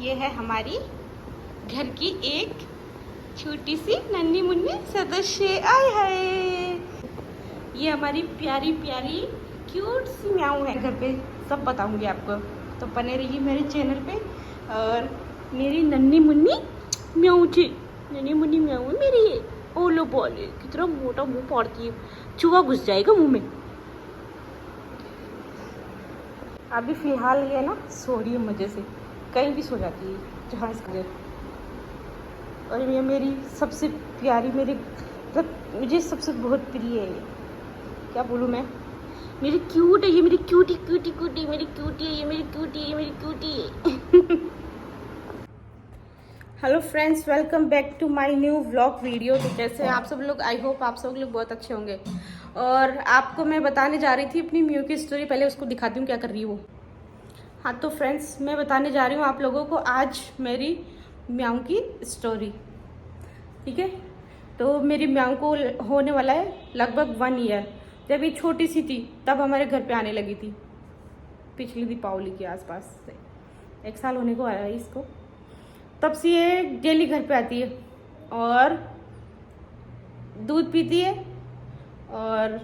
ये है हमारी घर की एक छोटी सी नन्ही मुन्नी सदस्य। आए हाय, ये हमारी प्यारी प्यारी क्यूट सी म्याऊ है। घर पे सब बताऊंगी आपको, तो बने रहिए मेरे चैनल पे। और मेरी नन्ही मुन्नी म्याऊ थी, नन्ही मुन्नी म्याऊ है मेरी। ये ओलो बोले कितना मोटा मुंह पड़ती है, चूहा घुस जाएगा मुंह में। अभी फिलहाल ये ना सो रही है मजे से, कहीं भी सो जाती है जहाँ इसका। और ये मेरी सबसे प्यारी, मेरी मतलब मुझे सबसे बहुत प्रिय है। क्या बोलूँ मैं, मेरी क्यूट है ये, मेरी क्यूटी क्यूटी क्यूटी, मेरी क्यूटी है ये, मेरी क्यूटी है ये, मेरी क्यूटी है। Hello friends, welcome back to my new vlog video. तो कैसे आप सब लोग, आई होप आप सब लोग बहुत अच्छे होंगे। और आपको मैं बताने जा रही थी अपनी म्यू की स्टोरी, पहले उसको दिखाती हूँ क्या कर रही है वो। हाँ तो फ्रेंड्स, मैं बताने जा रही हूँ आप लोगों को आज मेरी म्याऊ की स्टोरी, ठीक है। तो मेरी म्याऊ को होने वाला है लगभग 1 ईयर। जब ये छोटी सी थी तब हमारे घर पे आने लगी थी, पिछली दीपावली के आसपास से। 1 साल होने को आया है इसको। तब से ये डेली घर पे आती है और दूध पीती है और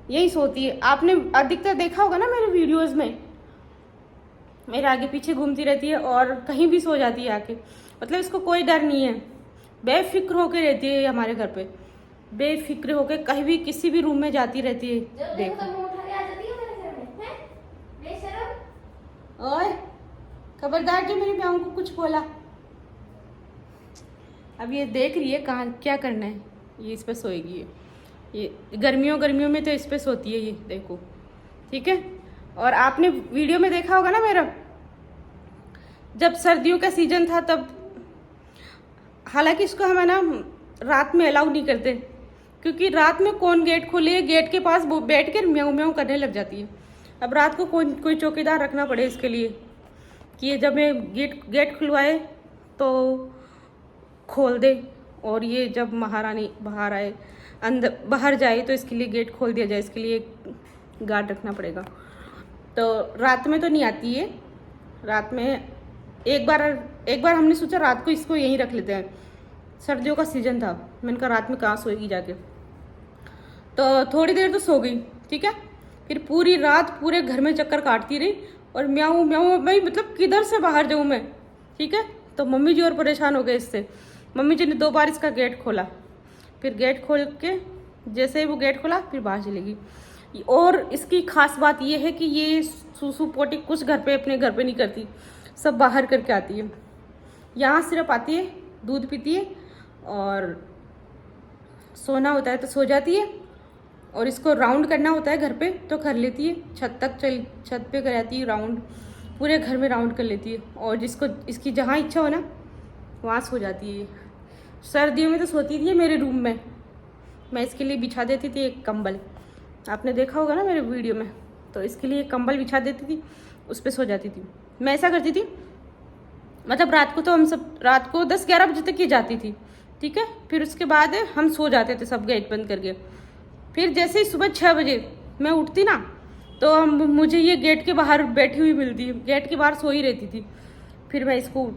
यही सोती है। आपने अधिकतर देखा होगा ना मेरे वीडियोस में, मेरे आगे पीछे घूमती रहती है और कहीं भी सो जाती है आके। मतलब इसको कोई डर नहीं है, बेफिक्र होके रहती है हमारे घर पे, बेफिक्र होके कहीं भी किसी भी रूम में जाती रहती है। देखो ओए, खबरदार जो मेरी म्याऊ को कुछ बोला। अब ये देख रही है कहाँ क्या करना है, ये इस पे सोएगी। ये गर्मियों में तो इस पे सोती है ये, देखो, ठीक है। और आपने वीडियो में देखा होगा ना मेरा, जब सर्दियों का सीजन था तब, हालांकि इसको हमें ना रात में अलाउ नहीं करते, क्योंकि रात में कौन गेट खोले, गेट के पास बैठ कर म्याऊ म्याऊ करने लग जाती है। अब रात को कोई चौकीदार रखना पड़े इसके लिए, कि ये जब मैं गेट खुलवाए तो खोल दे, और ये जब महारानी बाहर आए, अंदर बाहर जाए तो इसके लिए गेट खोल दिया जाए। इसके लिए गार्ड रखना पड़ेगा। तो रात में तो नहीं आती है। रात में एक बार हमने सोचा रात को इसको यहीं रख लेते हैं, सर्दियों का सीजन था। मैंने कहा रात में कहाँ सोएगी जाके, तो थोड़ी देर तो सो गई, ठीक है। फिर पूरी रात पूरे घर में चक्कर काटती रही और म्याऊ म्याऊ, भाई मतलब किधर से बाहर जाऊँ मैं, ठीक है। तो मम्मी जी और परेशान हो गए इससे। मम्मी जी ने 2 बार इसका गेट खोला, फिर गेट खोल के जैसे ही वो गेट खोला फिर बाहर चलेगी। और इसकी खास बात ये है कि ये सूसू पोटी कुछ घर पे अपने घर पे नहीं करती, सब बाहर करके आती है। यहाँ सिर्फ आती है, दूध पीती है और सोना होता है तो सो जाती है, और इसको राउंड करना होता है घर पे तो कर लेती है। छत पे कर जाती है राउंड, पूरे घर में राउंड कर लेती है। और जिसको इसकी जहाँ इच्छा हो ना वहाँ सो जाती है। सर्दियों में तो सोती थी मेरे रूम में, मैं इसके लिए बिछा देती थी एक कंबल, आपने देखा होगा ना मेरे वीडियो में। तो इसके लिए कंबल बिछा देती थी, उस पर सो जाती थी। मैं ऐसा करती थी, मतलब रात को तो हम सब रात को 10-11 बजे तक ये जाती थी, ठीक है। फिर उसके बाद हम सो जाते थे सब गेट बंद करके। फिर जैसे ही सुबह 6 बजे मैं उठती ना, तो मुझे ये गेट के बाहर बैठी हुई मिलती है, गेट के बाहर सो ही रहती थी। फिर मैं इसको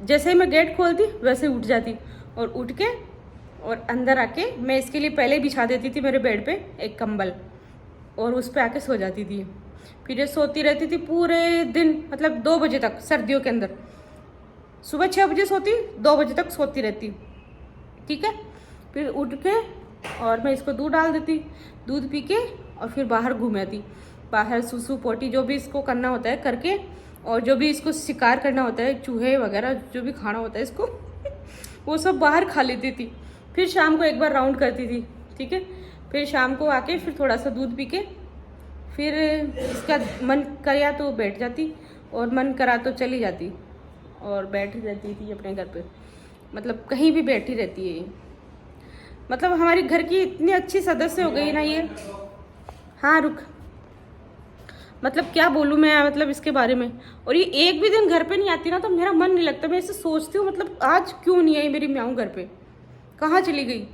जैसे ही मैं गेट खोलती वैसे उठ जाती, और उठ के और अंदर आके मैं इसके लिए पहले बिछा देती थी मेरे बेड पे एक कंबल, और उस पर आके सो जाती थी। फिर ये सोती रहती थी पूरे दिन, मतलब 2 बजे तक सर्दियों के अंदर। सुबह 6 बजे सोती, 2 बजे तक सोती रहती, ठीक है। फिर उठ के और मैं इसको दूध डाल देती, दूध पी के और फिर बाहर घूम आती। बाहर सूसू पोटी जो भी इसको करना होता है करके, और जो भी इसको शिकार करना होता है, चूहे वगैरह जो भी खाना होता है इसको वो सब बाहर खा लेती थी। फिर शाम को एक बार राउंड करती थी, ठीक है। फिर शाम को आके फिर थोड़ा सा दूध पी के फिर इसका मन किया तो बैठ जाती, और मन करा तो चली जाती, और बैठी रहती थी अपने घर पे। मतलब कहीं भी बैठी रहती है ये, मतलब हमारी घर की इतनी अच्छी सदस्य हो गई ना ये। हाँ रुक, मतलब क्या बोलूँ मैं, मतलब इसके बारे में। और ये एक भी दिन घर पे नहीं आती ना तो मेरा मन नहीं लगता। मैं ऐसे सोचती हूँ, मतलब आज क्यों नहीं आई मेरी म्याऊ घर पे, कहाँ चली गई।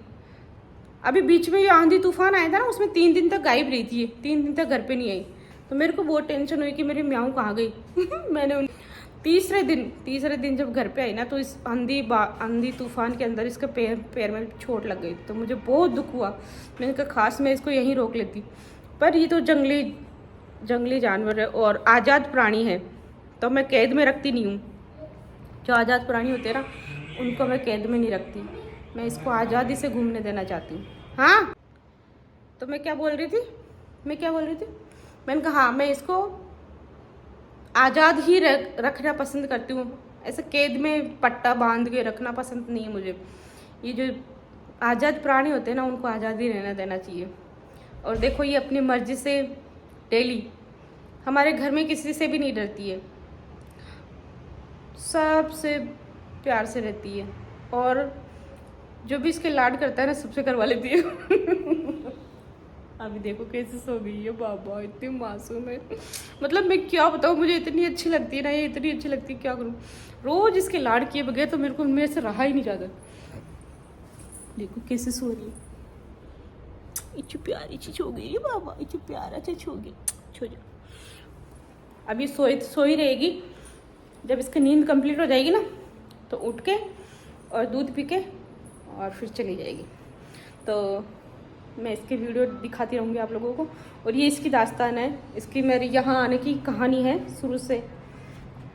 अभी बीच में ये आंधी तूफान आया था ना, उसमें 3 दिन तक गायब रही थी, 3 दिन तक घर पे नहीं आई। तो मेरे को बहुत टेंशन हुई कि मेरी म्याऊ कहाँ गई। मैंने तीसरे दिन जब घर पे आई ना, तो इस आंधी तूफान के अंदर इसके पैर में चोट लग गई। तो मुझे बहुत दुख हुआ। मैंने कहा खास मैं इसको यहीं रोक लेती, पर ये तो जंगली जानवर है और आज़ाद प्राणी है, तो मैं कैद में रखती नहीं हूँ। जो आज़ाद प्राणी होते हैं ना, उनको मैं कैद में नहीं रखती। मैं इसको आज़ादी से घूमने देना चाहती हूँ। हाँ, तो मैं क्या बोल रही थी? मैंने कहा हाँ, मैं इसको आज़ाद ही रखना पसंद करती हूँ। ऐसे कैद में पट्टा बांध के रखना पसंद नहीं है मुझे। ये जो आज़ाद प्राणी होते हैं ना, उनको आज़ादी रहना देना चाहिए। और देखो, ये अपनी मर्जी से डेली हमारे घर में किसी से भी नहीं डरती है, सबसे प्यार से रहती है। और जो भी इसके लाड करता है ना, सबसे करवा लेती है। अभी देखो कैसे सो गई है बाबा, इतनी मासूम है। मतलब मैं क्या बताऊँ, मुझे इतनी अच्छी लगती है ना, ये इतनी अच्छी लगती है, क्या करूँ। रोज इसके लाड किए बगैर तो मेरे से रहा ही नहीं जाता। देखो कैसे सो रही है, इतनी प्यारी चीज हो गई है बाबा, इतनी प्यारा चीज हो गई। छो जा, अभी सो ही रहेगी। जब इसकी नींद कंप्लीट हो जाएगी ना, तो उठ के और दूध पी के और फिर चली जाएगी। तो मैं इसके वीडियो दिखाती रहूँगी आप लोगों को। और ये इसकी दास्तान है, इसकी मेरी यहाँ आने की कहानी है शुरू से।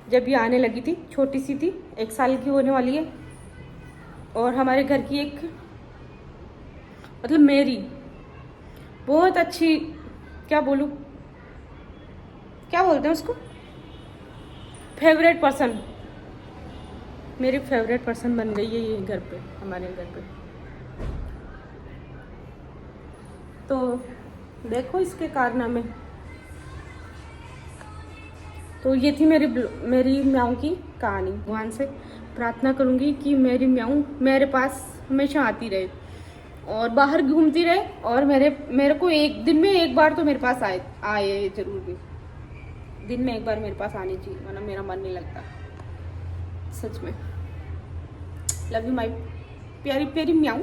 जब ये आने लगी थी, छोटी सी थी, 1 साल की होने वाली है। और हमारे घर की एक, मतलब मेरी बहुत अच्छी, क्या बोलूँ, क्या बोलते हैं उसको, फेवरेट पर्सन, मेरी फेवरेट पर्सन बन गई है ये घर पे, हमारे घर पे। तो देखो इसके कारनामे। तो ये थी मेरी म्याऊं की कहानी। भगवान से प्रार्थना करूंगी कि मेरी म्याऊं मेरे पास हमेशा आती रहे और बाहर घूमती रहे, और मेरे को एक दिन में एक बार तो मेरे पास आए जरूर भी। दिन में एक बार मेरे पास आनी चाहिए, वरना मेरा मन नहीं लगता सच में। लव यू माई प्यारी प्यारी म्याऊं।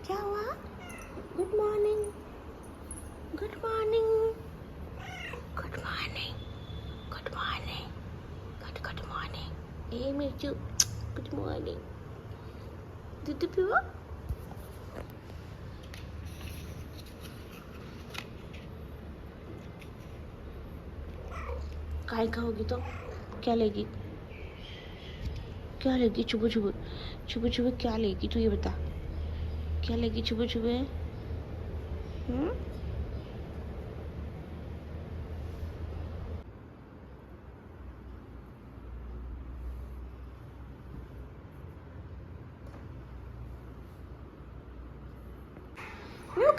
क्या हुआ? Good morning, good morning, good morning, good morning, good morning. ए मिर्चू, गुड मॉर्निंग। दूध पियो। काय खाओगी तो क्या लेगी? क्या लेगी? चुबो क्या लेगी तू, ये बता। क्या लेगी चुबो?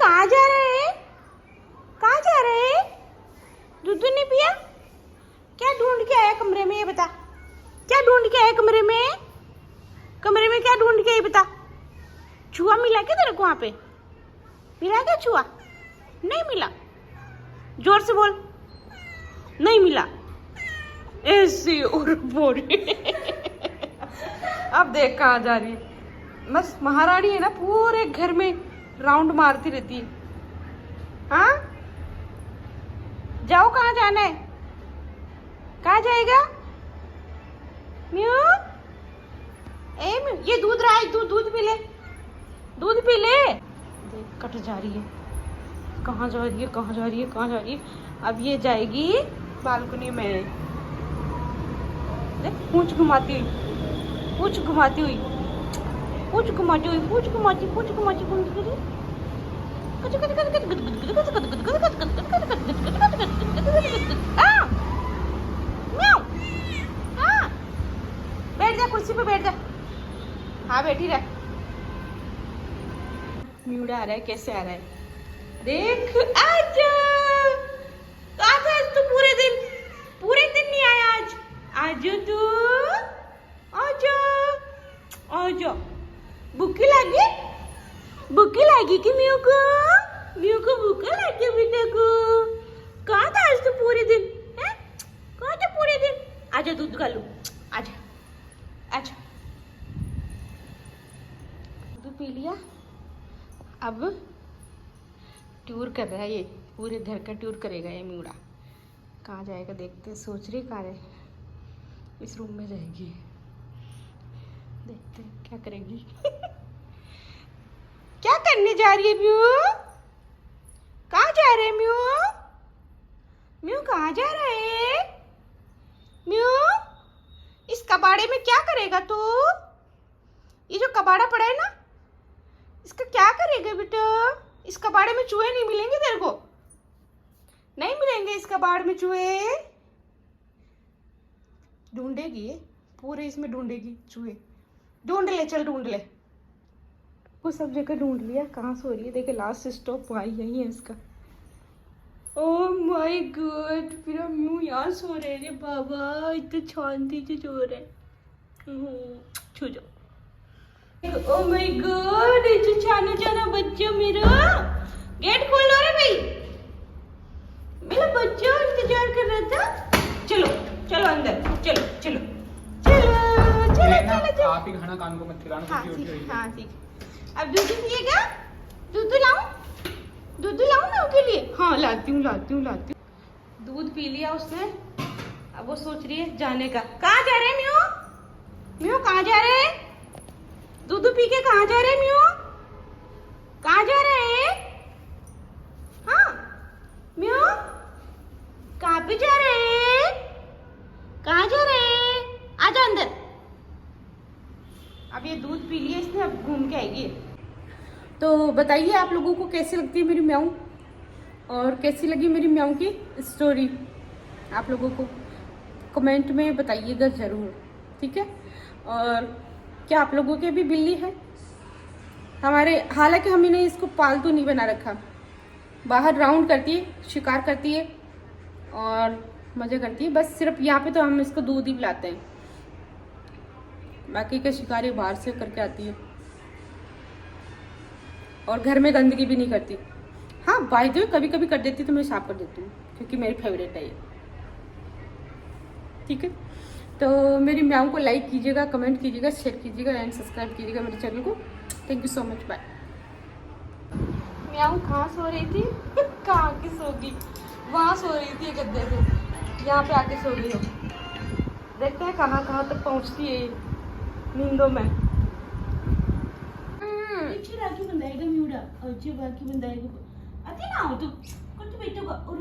कहाँ जा रहे हैं? कहाँ जा रहे हैं? दूध नहीं पिया? क्या ढूंढ के आया कमरे में, ये बता। क्या ढूंढ के आया कमरे में? कमरे में क्या ढूंढ के, ये बता। छुआ मिला क्या तेरे को वहां पे? मिला क्या छुआ? नहीं मिला। जोर से बोल। नहीं मिला। ऐसी और बोरी। अब देख कहाँ जा रही है। बस महारानी है ना, पूरे घर में राउंड मारती रहती है। हाँ, जाओ, कहाँ जाना है? कहाँ जाएगा? म्यू, ए म्यू, ये दूध रहा है, दूध पी ले, दूध पी ले। देख कट जा रही है, कहाँ जा रही है। अब ये जाएगी बालकनी में। देख पूंछ घुमाती हुई। बैठ जा, कुर्सी पे बैठ जा। हाँ बैठी रह। म्यूड़ा आ रहा है, कैसे आ रहा है देख। आजा तू, पूरे दिन नहीं आया आज। आजा तू, आजा। भूखी लगी कि म्यू को भूखा लगी बेटा को। कहाँ था आज तू पूरे दिन? है कहाँ था पूरे दिन? आजा दूध खा लूं, आजा। दूध पी लिया। अब टूर कर रहा है ये, पूरे घर का टूर करेगा ये म्यूड़ा। कहाँ जाएगा देखते हैं, सोच रही कहाँ है। इस रूम में जाएगी, देखते हैं क्या करेगी। क्या करने जा रही है म्यू? कहाँ जा रहे हैं म्यू? म्यू कहाँ जा रहा है? म्यू इस कबाड़े में क्या करेगा तू? ये जो कबाड़ा पड़ा है ना, इसका क्या करेगा बेटा? इस कबाड़े में चूहे नहीं मिलेंगे तेरे को, नहीं मिलेंगे इस कबाड़ में चूहे। ढूंढेगी ये पूरे, इसमें ढूंढेगी चूहे। ढूंढ ले, चल ढूंढ ले। वो सब जगह ढूंढ लिया, कहाँ सो रही है देखे। लास्ट स्टॉप वही यही है इसका। ओह माय गॉड, फिर म्यू यहाँ सो रहे रे बाबा, इतने शांति से सो रहे। छू जाओ। ओह माय गॉड, ये जाना जाना बच्चा मेरा। गेट खोल लो रे भाई, मेरा बच्चा इंतजार कर रहा था। चलो चलो अंदर, चलो चलो चलो चलो चलो। आप ही खाना कान को मत खिलाना। हाँ ठीक, हाँ ठीक। अब दूध पिएगा? दूध लाऊं? दूध लाऊं मैं उसके लिए? हाँ लाती हूँ लाती हूँ लाती हूँ। दूध पी लिया उसने, अब वो सोच रही है जाने का। कहाँ जा रहे म्यू? म्यू कहाँ जा रहे? दूध पी के कहाँ जा रहे म्यू? कहाँ जा रहे? हाँ म्यू कहाँ पे जा रहे? कहाँ जा रहे? आजा अंदर। अब ये दूध पी लिया इसने, अब घूम के आएगी। तो बताइए आप लोगों को कैसी लगती है मेरी म्याऊ, और कैसी लगी मेरी म्याऊ की स्टोरी। आप लोगों को कमेंट में बताइएगा ज़रूर, ठीक है। और क्या आप लोगों के भी बिल्ली है? हमारे, हालांकि हमने इसको पालतू नहीं बना रखा, बाहर राउंड करती है, शिकार करती है और मज़े करती है। बस सिर्फ यहाँ पे तो हम इसको दूध ही पिलाते हैं, बाकी का शिकार ये बाहर से करके आती है। और घर में गंदगी भी नहीं करती। हाँ बाय द वे कभी कभी कर देती तो मैं साफ कर देती हूँ, क्योंकि मेरी फेवरेट है ये, ठीक है। तो मेरी म्याऊ को लाइक कीजिएगा, कमेंट कीजिएगा, शेयर कीजिएगा एंड सब्सक्राइब कीजिएगा मेरे चैनल को। Thank you so much, bye. म्याऊ कहाँ सो रही थी? कहाँ की सोगी? वहाँ सो रही थी गद्दे पे, यहाँ पे आके सो गई हो। देखते हैं कहाँ कहाँ तक पहुँचती है नींदों में। राखी बंधाएगा म्यूडा, अच्छी राखी बंधाएगा। अति ना हो तो कुछ बेटो का और